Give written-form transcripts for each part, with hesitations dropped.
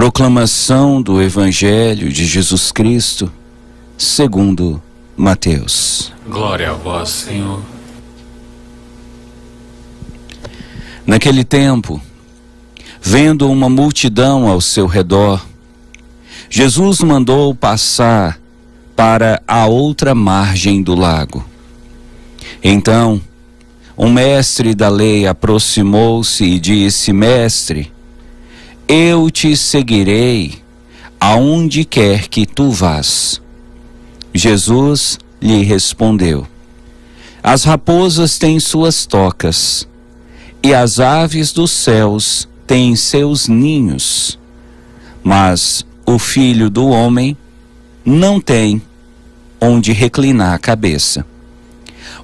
Proclamação do Evangelho de Jesus Cristo, segundo Mateus. Glória a vós, Senhor. Naquele tempo, vendo uma multidão ao seu redor, Jesus mandou passar para a outra margem do lago. Então, um mestre da lei aproximou-se e disse: Mestre, eu te seguirei aonde quer que tu vás. Jesus lhe respondeu: As raposas têm suas tocas, e as aves dos céus têm seus ninhos, mas o Filho do Homem não tem onde reclinar a cabeça.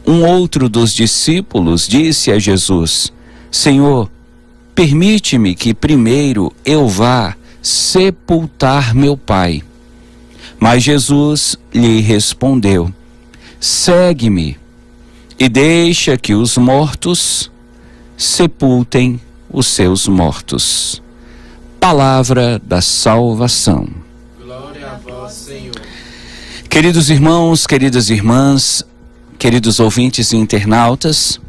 Um outro dos discípulos disse a Jesus: Senhor, permite-me que primeiro eu vá sepultar meu pai. Mas Jesus lhe respondeu: Segue-me e deixa que os mortos sepultem os seus mortos. Palavra da salvação. Glória a vós, Senhor. Queridos irmãos, queridas irmãs, queridos ouvintes e internautas,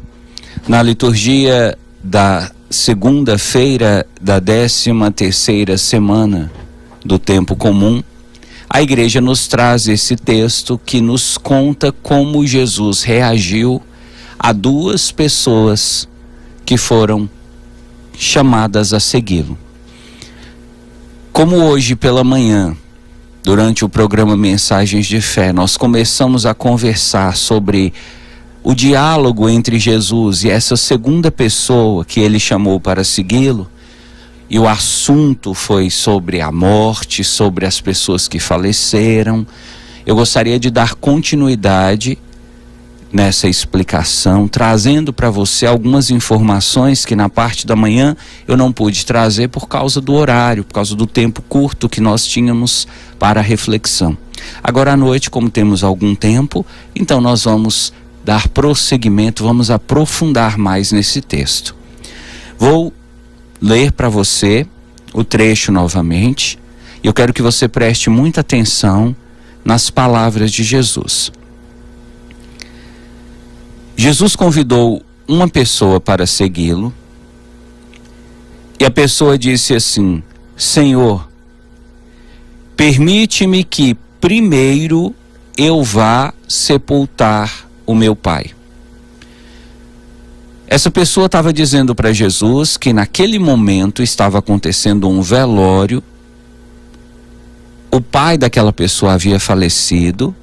na liturgia da segunda-feira da 13ª semana do tempo comum, a igreja nos traz esse texto que nos conta como Jesus reagiu a duas pessoas que foram chamadas a segui-lo. Como hoje pela manhã, durante o programa Mensagens de Fé, nós começamos a conversar sobre o diálogo entre Jesus e essa segunda pessoa que ele chamou para segui-lo, e o assunto foi sobre a morte, sobre as pessoas que faleceram. Eu gostaria de dar continuidade nessa explicação, trazendo para você algumas informações que na parte da manhã eu não pude trazer por causa do horário, por causa do tempo curto que nós tínhamos para a reflexão. Agora à noite, como temos algum tempo, então nós vamos dar prosseguimento, vamos aprofundar mais nesse texto. Vou ler para você o trecho novamente, e eu quero que você preste muita atenção nas palavras de Jesus. Jesus convidou uma pessoa para segui-lo, e a pessoa disse assim: Senhor, permite-me que primeiro eu vá sepultar o meu pai. Essa pessoa estava dizendo para Jesus que naquele momento estava acontecendo um velório, o pai daquela pessoa havia falecido,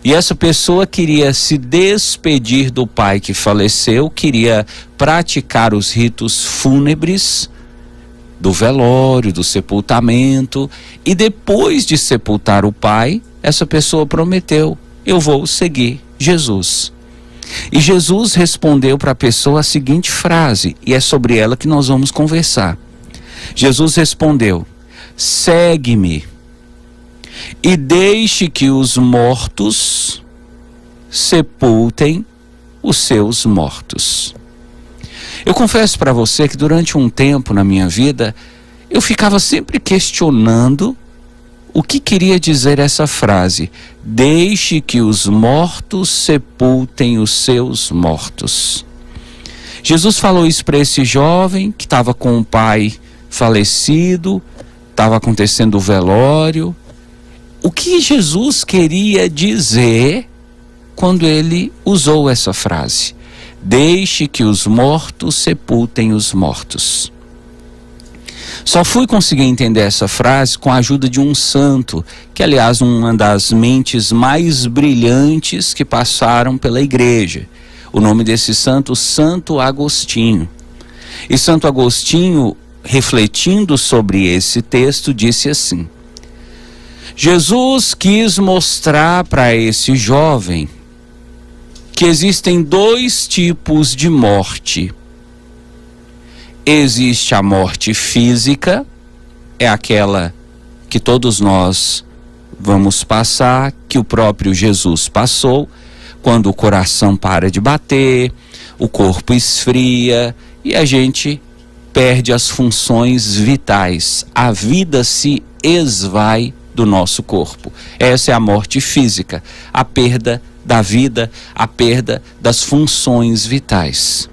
e essa pessoa queria se despedir do pai que faleceu, queria praticar os ritos fúnebres do velório, do sepultamento, e depois de sepultar o pai, essa pessoa prometeu: eu vou seguir Jesus. E Jesus respondeu para a pessoa a seguinte frase, e é sobre ela que nós vamos conversar. Jesus respondeu: segue-me e deixe que os mortos sepultem os seus mortos. Eu confesso para você que durante um tempo na minha vida, eu ficava sempre questionando o que queria dizer essa frase: deixe que os mortos sepultem os seus mortos. Jesus falou isso para esse jovem que estava com o pai falecido, estava acontecendo o velório. O que Jesus queria dizer quando ele usou essa frase? Deixe que os mortos sepultem os mortos. Só fui conseguir entender essa frase com a ajuda de um santo, que aliás uma das mentes mais brilhantes que passaram pela igreja. O nome desse santo, Santo Agostinho. E Santo Agostinho, refletindo sobre esse texto, disse assim: Jesus quis mostrar para esse jovem que existem dois tipos de morte. Existe a morte física, é aquela que todos nós vamos passar, que o próprio Jesus passou, quando o coração para de bater, o corpo esfria e a gente perde as funções vitais. A vida se esvai do nosso corpo. Essa é a morte física, a perda da vida, a perda das funções vitais.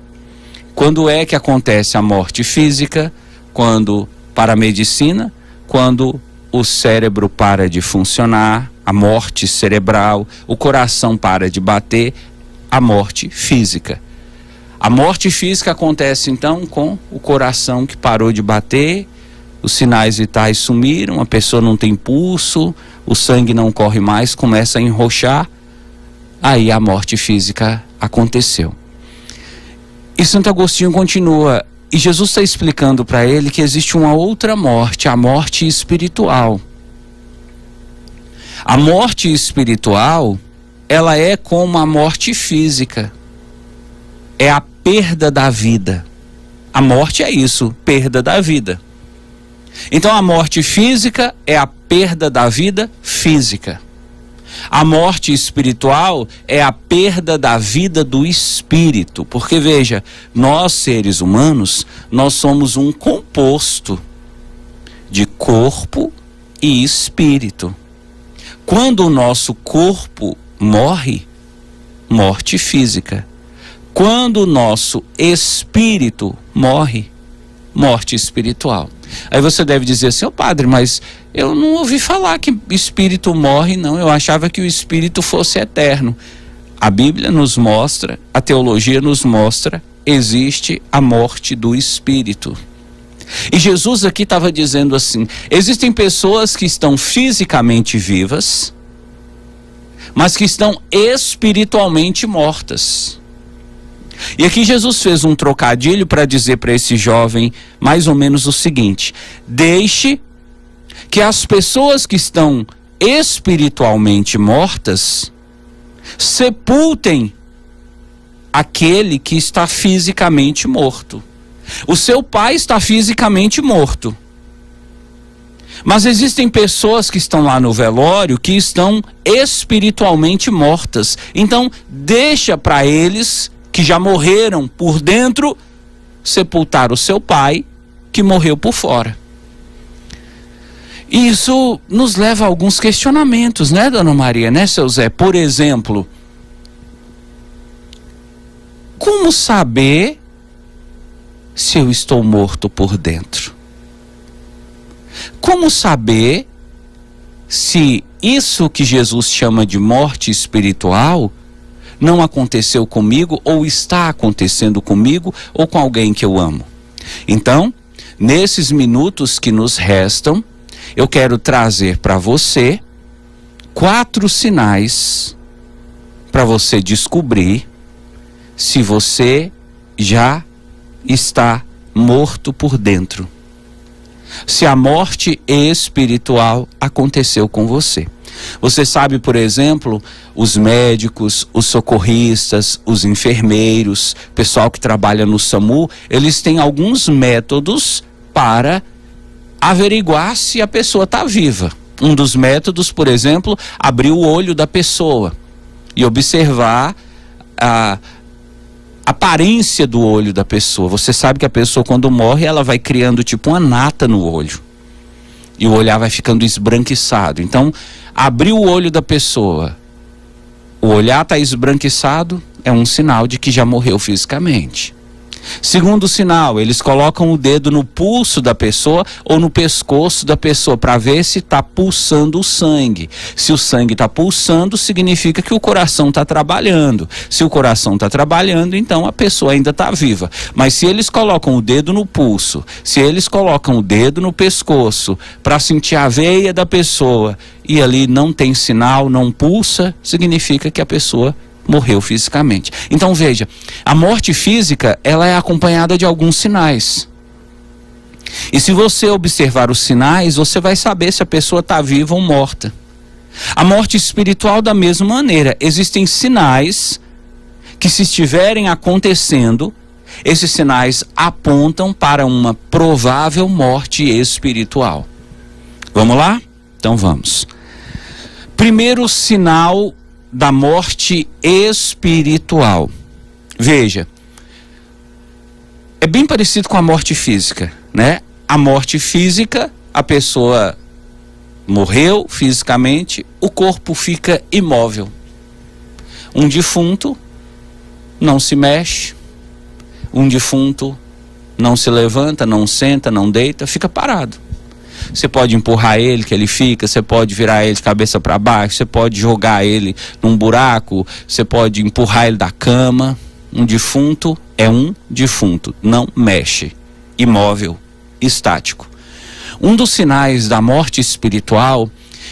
Quando é que acontece a morte física? Quando, para a medicina, quando o cérebro para de funcionar, a morte cerebral, o coração para de bater, a morte física. A morte física acontece então com o coração que parou de bater, os sinais vitais sumiram, a pessoa não tem pulso, o sangue não corre mais, começa a enroxar, aí a morte física aconteceu. E Santo Agostinho continua, e Jesus está explicando para ele que existe uma outra morte, a morte espiritual. A morte espiritual, ela é como a morte física, é a perda da vida. A morte é isso, perda da vida. Então a morte física é a perda da vida física. A morte espiritual é a perda da vida do espírito. Porque veja, nós seres humanos, nós somos um composto de corpo e espírito. Quando o nosso corpo morre, morte física. Quando o nosso espírito morre, morte espiritual. Aí você deve dizer assim, ô padre, mas eu não ouvi falar que espírito morre, não. Eu achava que o espírito fosse eterno. A Bíblia nos mostra, a teologia nos mostra, existe a morte do espírito. E Jesus aqui estava dizendo assim, existem pessoas que estão fisicamente vivas, mas que estão espiritualmente mortas. E aqui Jesus fez um trocadilho para dizer para esse jovem mais ou menos o seguinte: deixe que as pessoas que estão espiritualmente mortas sepultem aquele que está fisicamente morto. O seu pai está fisicamente morto, mas existem pessoas que estão lá no velório que estão espiritualmente mortas. Então deixa para eles que já morreram por dentro sepultar o seu pai que morreu por fora. E isso nos leva a alguns questionamentos, né, Dona Maria, né, seu Zé? Por exemplo, como saber se eu estou morto por dentro? Como saber se isso que Jesus chama de morte espiritual não aconteceu comigo, ou está acontecendo comigo, ou com alguém que eu amo? Então, nesses minutos que nos restam, eu quero trazer para você 4 sinais para você descobrir se você já está morto por dentro. Se a morte espiritual aconteceu com você. Você sabe, por exemplo, os médicos, os socorristas, os enfermeiros, pessoal que trabalha no SAMU, eles têm alguns métodos para averiguar se a pessoa está viva. Um dos métodos, por exemplo, abrir o olho da pessoa e observar a aparência do olho da pessoa. Você sabe que a pessoa, quando morre, ela vai criando tipo uma nata no olho. E o olhar vai ficando esbranquiçado. Então, abrir o olho da pessoa, o olhar está esbranquiçado, é um sinal de que já morreu fisicamente. Segundo sinal, eles colocam o dedo no pulso da pessoa ou no pescoço da pessoa para ver se está pulsando o sangue. Se o sangue está pulsando, significa que o coração está trabalhando. Se o coração está trabalhando, então a pessoa ainda está viva. Mas se eles colocam o dedo no pulso, se eles colocam o dedo no pescoço para sentir a veia da pessoa e ali não tem sinal, não pulsa, significa que a pessoa morreu fisicamente. Então veja, a morte física, ela é acompanhada de alguns sinais. E se você observar os sinais, você vai saber se a pessoa está viva ou morta. A morte espiritual, da mesma maneira, existem sinais que, se estiverem acontecendo, esses sinais apontam para uma provável morte espiritual. Vamos lá? Então vamos. Primeiro sinal da morte espiritual. Veja, é bem parecido com a morte física, né? A morte física, a pessoa morreu fisicamente, o corpo fica imóvel. Um defunto não se mexe, um defunto não se levanta, não senta, não deita, fica parado. Você pode empurrar ele que ele fica, você pode virar ele de cabeça para baixo, você pode jogar ele num buraco, você pode empurrar ele da cama. Um defunto é um defunto, não mexe, imóvel, estático. Um dos sinais da morte espiritual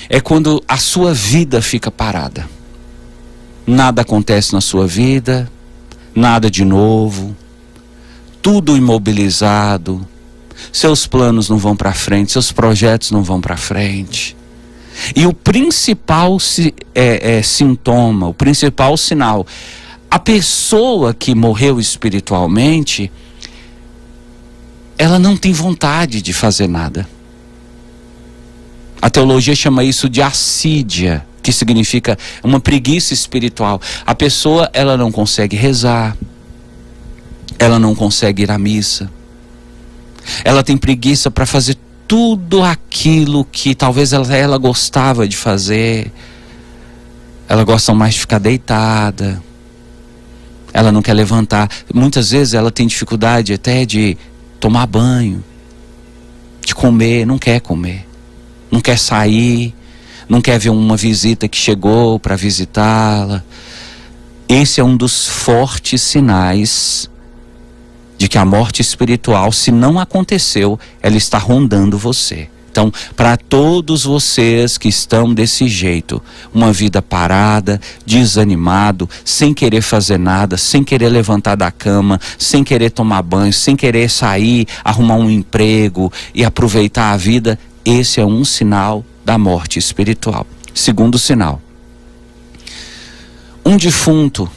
é quando a sua vida fica parada. Nada acontece na sua vida, nada de novo, tudo imobilizado, seus planos não vão para frente, seus projetos não vão para frente. E o principal sintoma, o principal sinal, a pessoa que morreu espiritualmente, ela não tem vontade de fazer nada. A teologia chama isso de assídia, que significa uma preguiça espiritual. A pessoa, ela não consegue rezar, ela não consegue ir à missa, ela tem preguiça para fazer tudo aquilo que talvez ela gostava de fazer. Ela gosta mais de ficar deitada, ela não quer levantar. Muitas vezes ela tem dificuldade até de tomar banho, de comer, não quer comer, não quer sair, não quer ver uma visita que chegou para visitá-la. Esse é um dos fortes sinais de que a morte espiritual, se não aconteceu, ela está rondando você. Então, para todos vocês que estão desse jeito, uma vida parada, desanimado, sem querer fazer nada, sem querer levantar da cama, sem querer tomar banho, sem querer sair, arrumar um emprego e aproveitar a vida, esse é um sinal da morte espiritual. Segundo sinal, um defunto,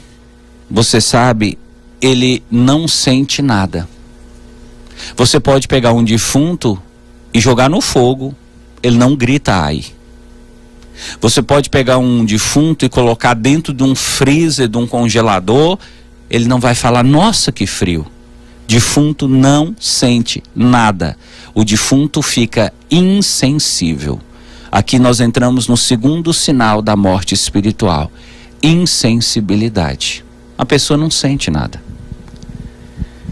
você sabe, ele não sente nada. Você pode pegar um defunto e jogar no fogo, ele não grita ai. Você pode pegar um defunto e colocar dentro de um freezer, de um congelador, ele não vai falar, nossa que frio. Defunto não sente nada. O defunto fica insensível. Aqui nós entramos no segundo sinal da morte espiritual: insensibilidade. A pessoa não sente nada.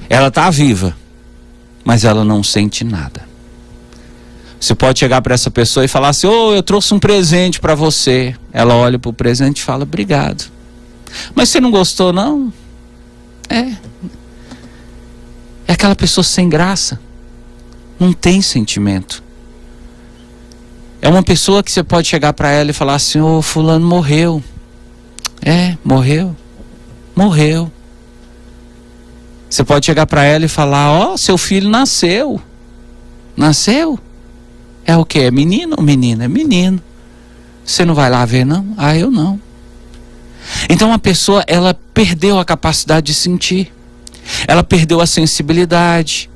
Ela está viva, mas ela não sente nada. Você pode chegar para essa pessoa e falar assim, eu trouxe um presente para você. Ela olha para o presente e fala, obrigado. Mas você não gostou, não? É aquela pessoa sem graça. Não tem sentimento. É uma pessoa que você pode chegar para ela e falar assim, fulano morreu. Morreu. Morreu. Você pode chegar para ela e falar, seu filho nasceu. Nasceu? É o quê? É menino ou menina? É menino. Você não vai lá ver, não? Eu não. Então a pessoa, ela perdeu a capacidade de sentir. Ela perdeu a sensibilidade.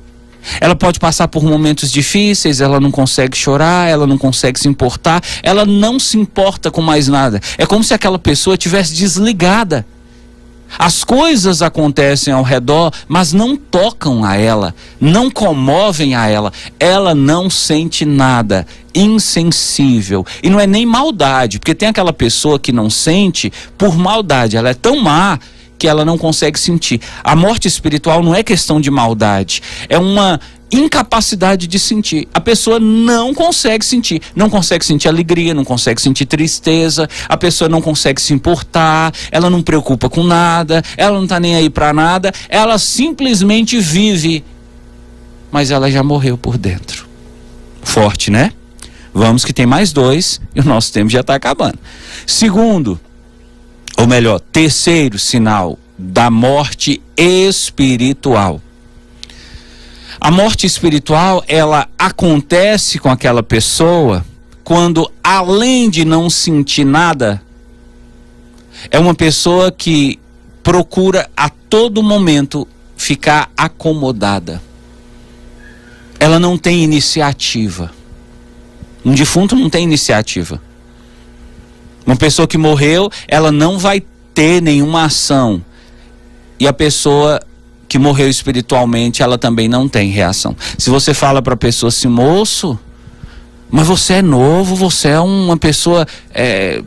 Ela pode passar por momentos difíceis, ela não consegue chorar, ela não consegue se importar, ela não se importa com mais nada. É como se aquela pessoa tivesse desligada. As coisas acontecem ao redor, mas não tocam a ela, não comovem a ela. Ela não sente nada, insensível. E não é nem maldade, porque tem aquela pessoa que não sente por maldade. Ela é tão má que ela não consegue sentir. A morte espiritual não é questão de maldade, é uma incapacidade de sentir. A pessoa não consegue sentir. Não consegue sentir alegria, não consegue sentir tristeza. A pessoa não consegue se importar. Ela não preocupa com nada. Ela não está nem aí para nada. Ela simplesmente vive. Mas ela já morreu por dentro. Forte, né? Vamos que tem mais dois e o nosso tempo já está acabando. Segundo, ou melhor, terceiro sinal da morte espiritual. A morte espiritual, ela acontece com aquela pessoa quando, além de não sentir nada, é uma pessoa que procura a todo momento ficar acomodada. Ela não tem iniciativa. Um defunto não tem iniciativa. Uma pessoa que morreu, ela não vai ter nenhuma ação. E a pessoa que morreu espiritualmente, ela também não tem reação. Se você fala para a pessoa assim, moço, mas você é novo, você é uma pessoa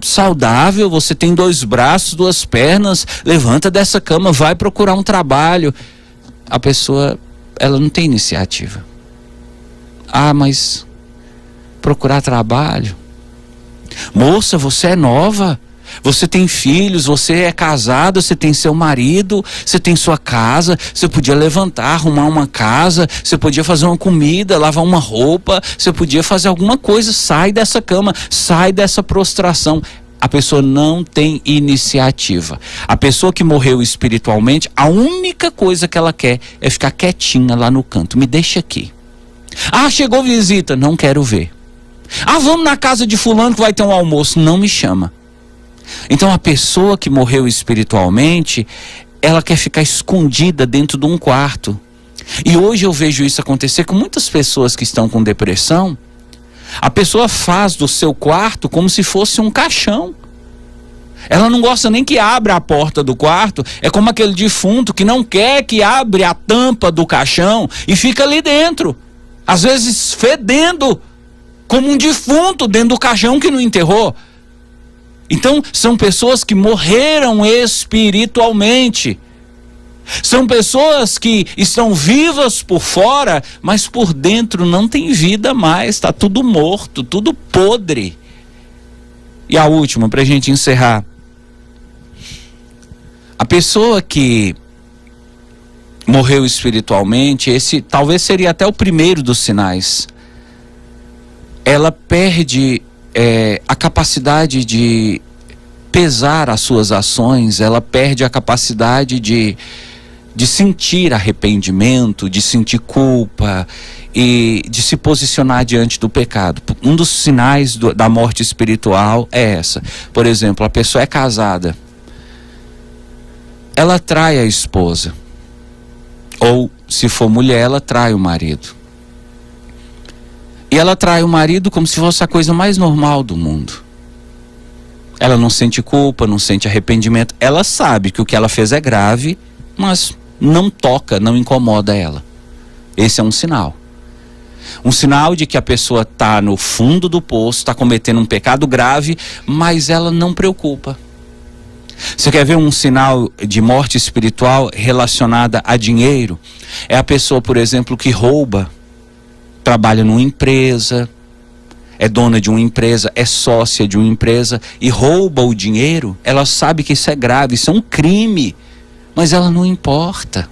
saudável, você tem 2 braços, 2 pernas, levanta dessa cama, vai procurar um trabalho. A pessoa, ela não tem iniciativa. Ah, mas procurar trabalho? Moça, você é nova, você tem filhos, você é casada, você tem seu marido, você tem sua casa, você podia levantar, arrumar uma casa, você podia fazer uma comida, lavar uma roupa, você podia fazer alguma coisa. Sai dessa cama, sai dessa prostração. A pessoa não tem iniciativa. A pessoa que morreu espiritualmente, a única coisa que ela quer é ficar quietinha lá no canto. Me deixa aqui. Ah, chegou visita, não quero ver. Ah, vamos na casa de fulano que vai ter um almoço, não me chama. Então a pessoa que morreu espiritualmente, ela quer ficar escondida dentro de um quarto. E hoje eu vejo isso acontecer com muitas pessoas que estão com depressão. A pessoa faz do seu quarto como se fosse um caixão. Ela não gosta nem que abra a porta do quarto. É como aquele defunto que não quer que abre a tampa do caixão e fica ali dentro, às vezes fedendo, como um defunto dentro do caixão que não enterrou. Então, são pessoas que morreram espiritualmente. São pessoas que estão vivas por fora, mas por dentro não tem vida mais. Está tudo morto, tudo podre. E a última, para a gente encerrar. A pessoa que morreu espiritualmente, esse talvez seria até o primeiro dos sinais. Ela perde a capacidade de pesar as suas ações, ela perde a capacidade de sentir arrependimento, de sentir culpa e de se posicionar diante do pecado. Um dos sinais da morte espiritual é essa. Por exemplo, a pessoa é casada, ela trai a esposa, ou se for mulher, ela trai o marido. E ela trai o marido como se fosse a coisa mais normal do mundo. Ela não sente culpa, não sente arrependimento. Ela sabe que o que ela fez é grave, mas não toca, não incomoda ela. Esse é um sinal. Um sinal de que a pessoa está no fundo do poço, está cometendo um pecado grave, mas ela não preocupa. Você quer ver um sinal de morte espiritual relacionada a dinheiro? É a pessoa, por exemplo, que rouba. Trabalha numa empresa, é dona de uma empresa, é sócia de uma empresa e rouba o dinheiro. Ela sabe que isso é grave, isso é um crime, mas ela não importa.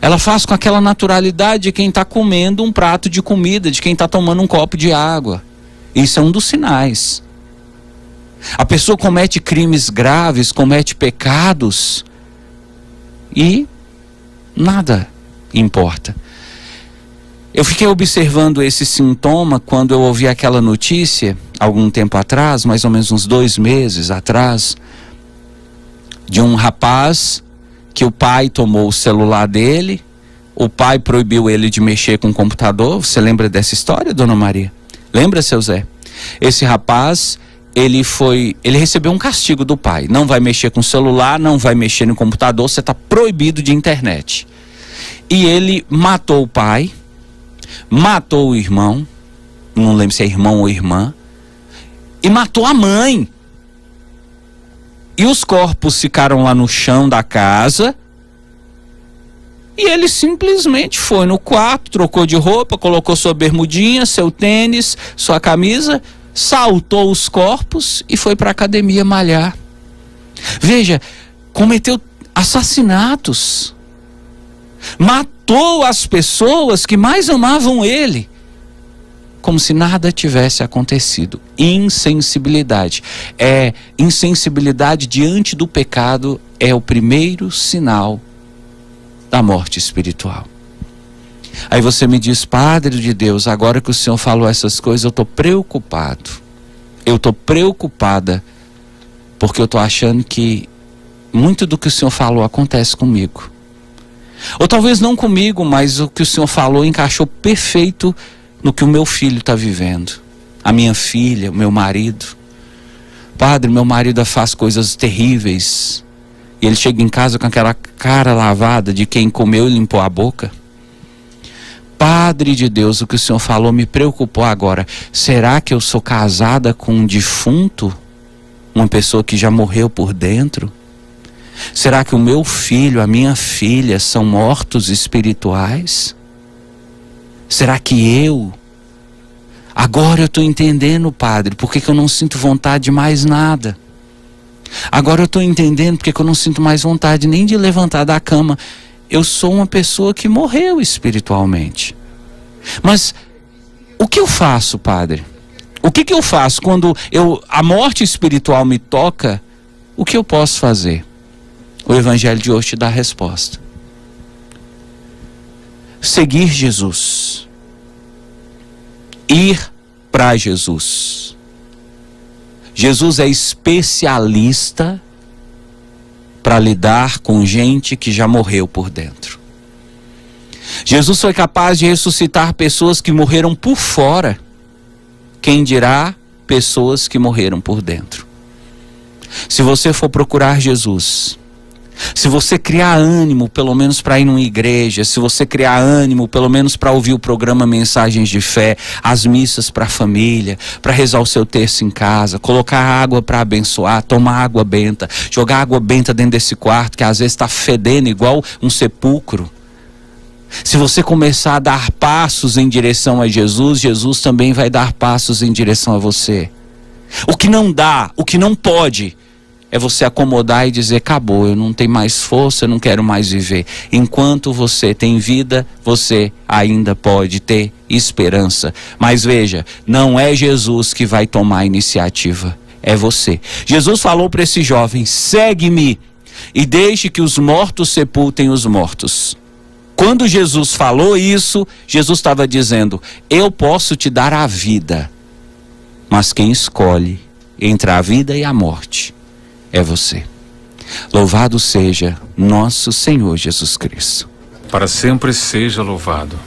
Ela faz com aquela naturalidade de quem está comendo um prato de comida, de quem está tomando um copo de água. Isso é um dos sinais. A pessoa comete crimes graves, comete pecados e nada importa. Eu fiquei observando esse sintoma quando eu ouvi aquela notícia, algum tempo atrás, mais ou menos uns 2 meses atrás, de um rapaz que o pai tomou o celular dele, o pai proibiu ele de mexer com o computador. Você lembra dessa história, dona Maria? Lembra, seu Zé? Esse rapaz, ele recebeu um castigo do pai. Não vai mexer com o celular, não vai mexer no computador, você está proibido de internet. E ele matou o pai, matou o irmão, não lembro se é irmão ou irmã, e matou a mãe. E os corpos ficaram lá no chão da casa, e ele simplesmente foi no quarto, trocou de roupa, colocou sua bermudinha, seu tênis, sua camisa, saltou os corpos e foi para a academia malhar. Veja, cometeu assassinatos, matou as pessoas que mais amavam ele, como se nada tivesse acontecido. Insensibilidade. Insensibilidade diante do pecado é o primeiro sinal da morte espiritual. Aí você me diz, Padre de Deus, agora que o Senhor falou essas coisas, eu estou preocupado. Eu estou preocupada, porque eu estou achando que muito do que o Senhor falou acontece comigo. Ou talvez não comigo, mas o que o Senhor falou encaixou perfeito no que o meu filho está vivendo, a minha filha, o meu marido. Padre, meu marido faz coisas terríveis, E ele chega em casa com aquela cara lavada de quem comeu e limpou a boca. Padre de Deus, o que o Senhor falou me preocupou agora. Será que eu sou casada com um defunto? Uma pessoa que já morreu por dentro? Será que o meu filho, a minha filha são mortos espirituais? Será que agora eu estou entendendo, Padre, por que eu não sinto vontade de mais nada. Agora eu estou entendendo porque eu não sinto mais vontade nem de levantar da cama. Eu sou uma pessoa que morreu espiritualmente. Mas o que eu faço, Padre? O que eu faço quando a morte espiritual me toca? O que eu posso fazer? O Evangelho de hoje te dá a resposta. Seguir Jesus. Ir para Jesus. Jesus é especialista para lidar com gente que já morreu por dentro. Jesus foi capaz de ressuscitar pessoas que morreram por fora. Quem dirá pessoas que morreram por dentro? Se você for procurar Jesus, se você criar ânimo, pelo menos para ir numa igreja, se você criar ânimo, pelo menos para ouvir o programa Mensagens de Fé, as missas para a família, para rezar o seu terço em casa, colocar água para abençoar, tomar água benta, jogar água benta dentro desse quarto, que às vezes está fedendo igual um sepulcro. Se você começar a dar passos em direção a Jesus, Jesus também vai dar passos em direção a você. O que não dá, o que não pode, é você acomodar e dizer, acabou, eu não tenho mais força, eu não quero mais viver. Enquanto você tem vida, você ainda pode ter esperança. Mas veja, não é Jesus que vai tomar a iniciativa, é você. Jesus falou para esse jovem, segue-me e deixe que os mortos sepultem os mortos. Quando Jesus falou isso, Jesus estava dizendo, eu posso te dar a vida, mas quem escolhe entre a vida e a morte é você. Louvado seja nosso Senhor Jesus Cristo. Para sempre seja louvado.